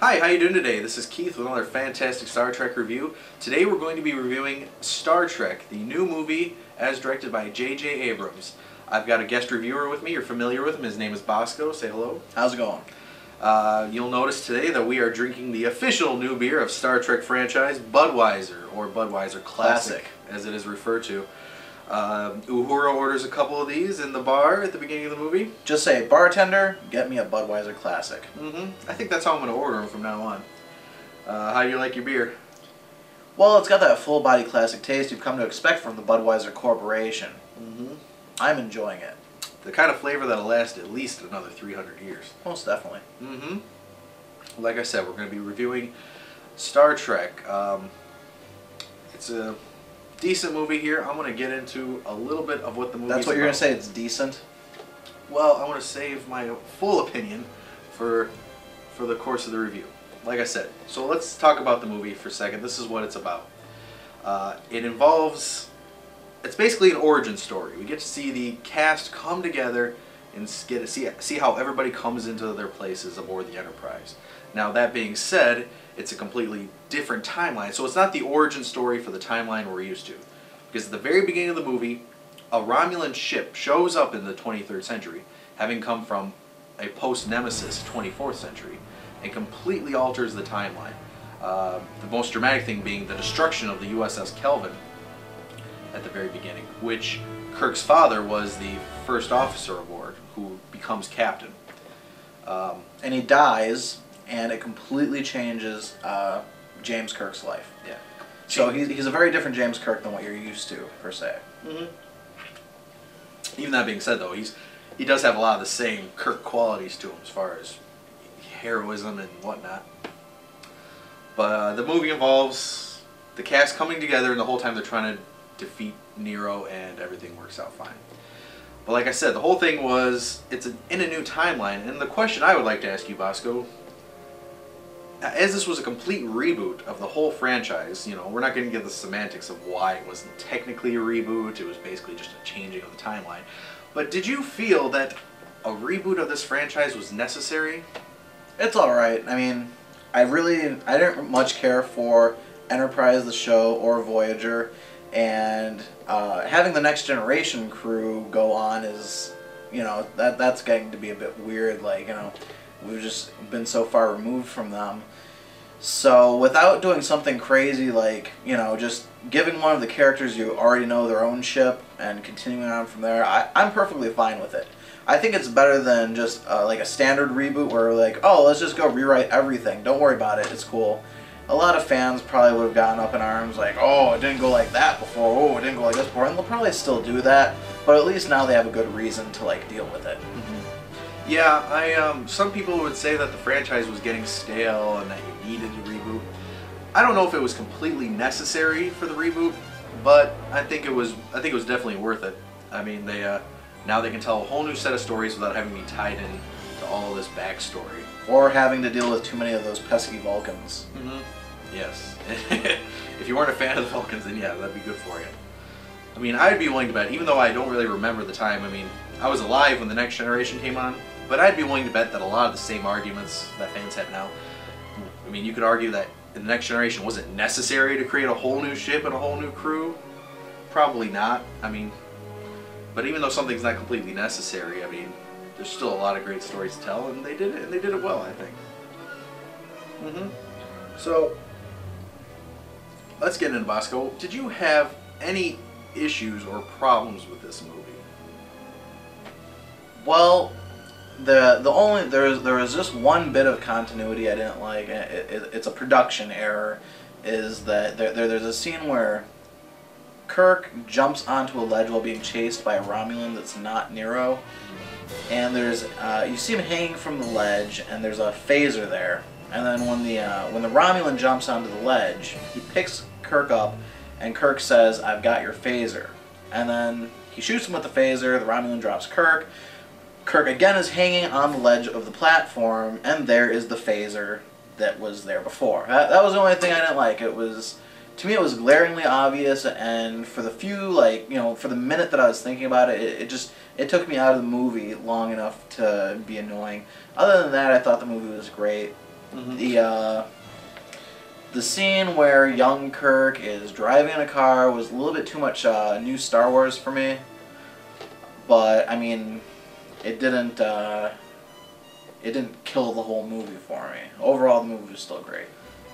Hi, how you doing today? This is Keith with another fantastic Star Trek review. Today we're going to be reviewing Star Trek, the new movie as directed by J.J. Abrams. I've got a guest reviewer with me. You're familiar with him. His name is Bosco. Say hello. How's it going? You'll notice today that we are drinking the official new beer of Star Trek franchise, Budweiser, or Budweiser Classic, as it is referred to. Uhura orders a couple of these in the bar at the beginning of the movie. Just say, bartender, get me a Budweiser Classic. I think that's how I'm going to order them from now on. How do you like your beer? Well, it's got that full-body classic taste you've come to expect from the Budweiser Corporation. I'm enjoying it. The kind of flavor that'll last at least another 300 years. Most definitely. Like I said, we're going to be reviewing Star Trek. It's a decent movie here. I'm going to get into a little bit of what the movie is about. That's what you're going to say, it's decent? Well, I want to save my full opinion for the course of the review. Like I said, so let's talk about the movie for a second. This is what it's about. It involves, it's basically an origin story. We get to see the cast come together and get to see how everybody comes into their places aboard the Enterprise. Now, that being said, it's a completely different timeline. So it's not the origin story for the timeline we're used to. Because at the very beginning of the movie, a Romulan ship shows up in the 23rd century, having come from a post-Nemesis 24th century, and completely alters the timeline. The most dramatic thing being the destruction of the USS Kelvin at the very beginning, which Kirk's father was the first officer aboard, who becomes captain. And he dies, and it completely changes James Kirk's life. Yeah. So he's a very different James Kirk than what you're used to, per se. Even that being said, though, he does have a lot of the same Kirk qualities to him as far as heroism and whatnot. But the movie involves the cast coming together, and the whole time they're trying to defeat Nero, and everything works out fine. But like I said, the whole thing was, it's in a new timeline, and the question I would like to ask you, Bosco, as this was a complete reboot of the whole franchise, you know, we're not going to get the semantics of why it wasn't technically a reboot, it was basically just a changing of the timeline. But did you feel that a reboot of this franchise was necessary? It's alright. I mean, I didn't much care for Enterprise, the show, or Voyager, and having the Next Generation crew go on is, you know, that's getting to be a bit weird, like, you know, we've just been so far removed from them. So without doing something crazy like, you know, just giving one of the characters you already know their own ship and continuing on from there, I'm perfectly fine with it. I think it's better than just like a standard reboot where like, oh, let's just go rewrite everything. Don't worry about it. It's cool. A lot of fans probably would have gotten up in arms like, oh, it didn't go like that before. Oh, it didn't go like this before. And they'll probably still do that. But at least now they have a good reason to like deal with it. Yeah, some people would say that the franchise was getting stale and that you needed a reboot. I don't know if it was completely necessary for the reboot, but I think it was definitely worth it. I mean, now they can tell a whole new set of stories without having to be tied in to all this backstory. Or having to deal with too many of those pesky Vulcans. Yes. If you weren't a fan of the Vulcans, then yeah, that'd be good for you. I mean, I'd be willing to bet, even though I don't really remember the time, I mean, I was alive when the Next Generation came on, but I'd be willing to bet that a lot of the same arguments that fans have now, I mean, you could argue that in the Next Generation, was it necessary to create a whole new ship and a whole new crew? Probably not. I mean, but even though something's not completely necessary, I mean, there's still a lot of great stories to tell, and they did it well, I think. So, let's get into Bosco. Did you have any issues or problems with this movie? Well, there was just one bit of continuity I didn't like. It's a production error. Is that there's a scene where Kirk jumps onto a ledge while being chased by a Romulan that's not Nero, and there's you see him hanging from the ledge, and there's a phaser there. And then when the Romulan jumps onto the ledge, he picks Kirk up, and Kirk says, "I've got your phaser." And then he shoots him with the phaser. The Romulan drops Kirk. Kirk again is hanging on the ledge of the platform, and there is the phaser that was there before. That was the only thing I didn't like. To me, it was glaringly obvious, and for the few, like, you know, for the minute that I was thinking about it, it took me out of the movie long enough to be annoying. Other than that, I thought the movie was great. The scene where young Kirk is driving in a car was a little bit too much new Star Wars for me. But I mean, it didn't kill the whole movie for me. Overall, the movie was still great.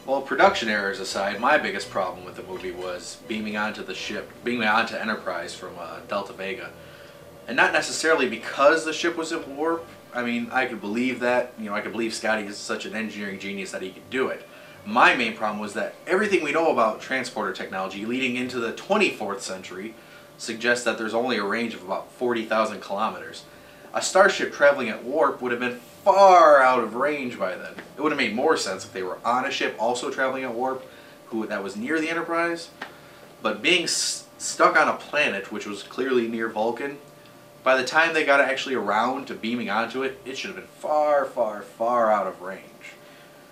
Well, production errors aside, my biggest problem with the movie was beaming onto Enterprise from Delta Vega. And not necessarily because the ship was at warp. I mean, I could believe that. You know, I could believe Scotty is such an engineering genius that he could do it. My main problem was that everything we know about transporter technology leading into the 24th century suggests that there's only a range of about 40,000 kilometers. A starship traveling at warp would have been far out of range by then. It would have made more sense if they were on a ship also traveling at warp that was near the Enterprise. But being stuck on a planet which was clearly near Vulcan, by the time they got actually around to beaming onto it, it should have been far, far, far out of range.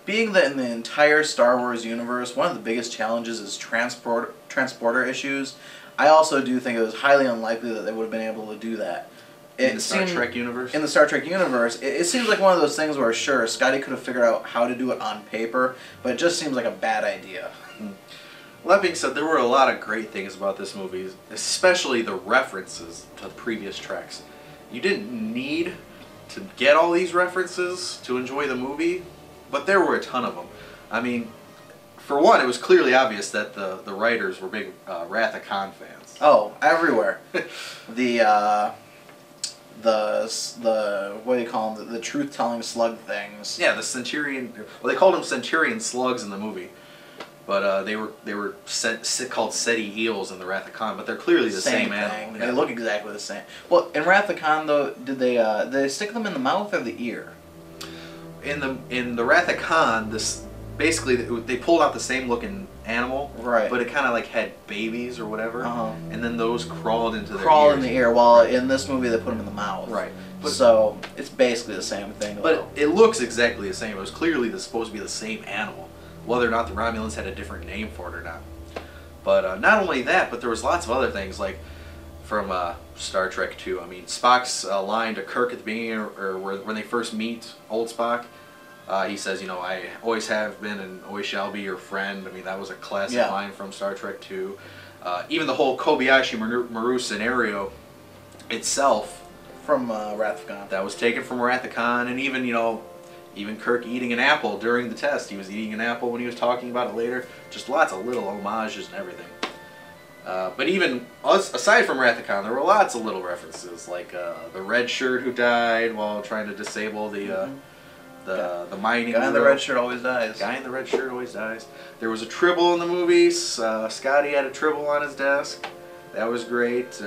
Being that in the entire Star Wars universe, one of the biggest challenges is transporter issues, I also do think it was highly unlikely that they would have been able to do that. In the Star Trek universe? In the Star Trek universe, it seems like one of those things where, sure, Scotty could have figured out how to do it on paper, but it just seems like a bad idea. Well, that being said, there were a lot of great things about this movie, especially the references to previous Treks. You didn't need to get all these references to enjoy the movie, but there were a ton of them. I mean, for one, it was clearly obvious that the writers were big Wrath of Khan fans. Oh, everywhere. the what do you call them? The truth-telling slug things. Yeah, the Centurion. Well, they called them Centurion slugs in the movie, but they were called Seti eels in the Wrath of Khan. But they're clearly the same animal. Yeah. They look exactly the same. Well, in Wrath of Khan though, did they stick them in the mouth or the ear? In the Wrath of Khan, basically they pulled out the same looking animal, right? But it kind of like had babies or whatever, and then those crawled into their crawl ears. in the ear. While in this movie they put them in the mouth, right? But, so it's basically the same thing. But it looks exactly the same. It was clearly supposed to be the same animal, whether or not the Romulans had a different name for it or not. But not only that, but there was lots of other things like from Star Trek 2. I mean, Spock's line to Kirk at the beginning, or when they first meet old Spock. He says, you know, I always have been and always shall be your friend. I mean, that was a classic line from Star Trek 2. Even the whole Kobayashi Maru scenario itself. From Wrath of Khan. That was taken from Wrath of Khan. And even, you know, even Kirk eating an apple during the test. He was eating an apple when he was talking about it later. Just lots of little homages and everything. But even aside from Wrath of Khan, there were lots of little references. Like the red shirt who died while trying to disable the mining. Guy in the red shirt always dies. Guy in the red shirt always dies. There was a tribble in the movies. Scotty had a tribble on his desk. That was great.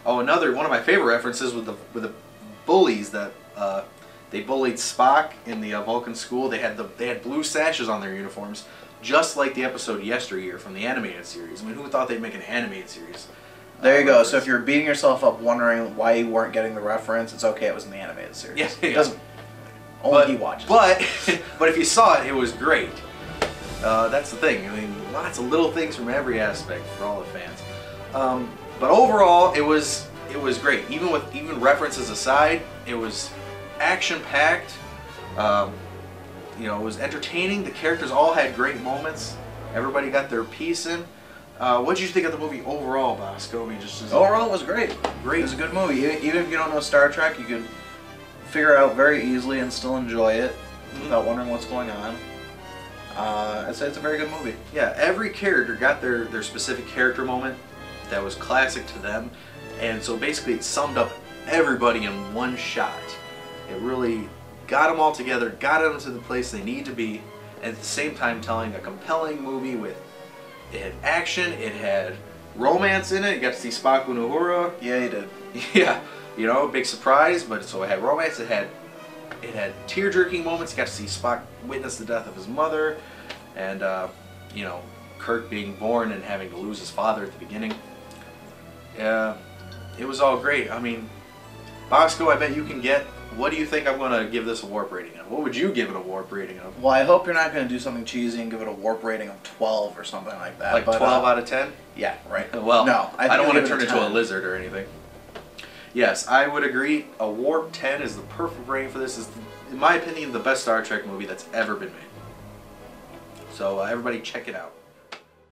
One of my favorite references with the bullies that they bullied Spock in the Vulcan school. They had blue sashes on their uniforms, just like the episode Yesteryear from the animated series. I mean, who thought they'd make an animated series? There you go. So if you're beating yourself up wondering why you weren't getting the reference, it's okay. It was in the animated series. Yeah, It doesn't. Only he watches. But if you saw it, it was great. That's the thing. I mean, lots of little things from every aspect for all the fans. But overall, it was great. Even references aside, it was action packed. You know, it was entertaining. The characters all had great moments. Everybody got their piece in. What did you think of the movie overall, Bosco? I mean, overall, it was great. Great. It was a good movie. Even if you don't know Star Trek, you could figure it out very easily and still enjoy it without wondering what's going on. I'd say it's a very good movie. Yeah, every character got their specific character moment that was classic to them, and so basically it summed up everybody in one shot. It really got them all together, got them to the place they need to be, and at the same time telling a compelling movie it had action, it had romance in it. You got to see Spock and Uhura. Yeah, you did. Yeah. You know, big surprise, but so it had romance, it had tear-jerking moments. You got to see Spock witness the death of his mother, and you know, Kirk being born and having to lose his father at the beginning. It was all great. I mean, Bosco, I bet you can get. What do you think I'm going to give this a warp rating of? What would you give it a warp rating of? Well, I hope you're not going to do something cheesy and give it a warp rating of 12 or something like that. Like 12 out of 10? Yeah, right. Well, no, I don't want to turn into a lizard or anything. Yes, I would agree. A warp 10 is the perfect rating for this. Is in my opinion, the best Star Trek movie that's ever been made. So everybody check it out.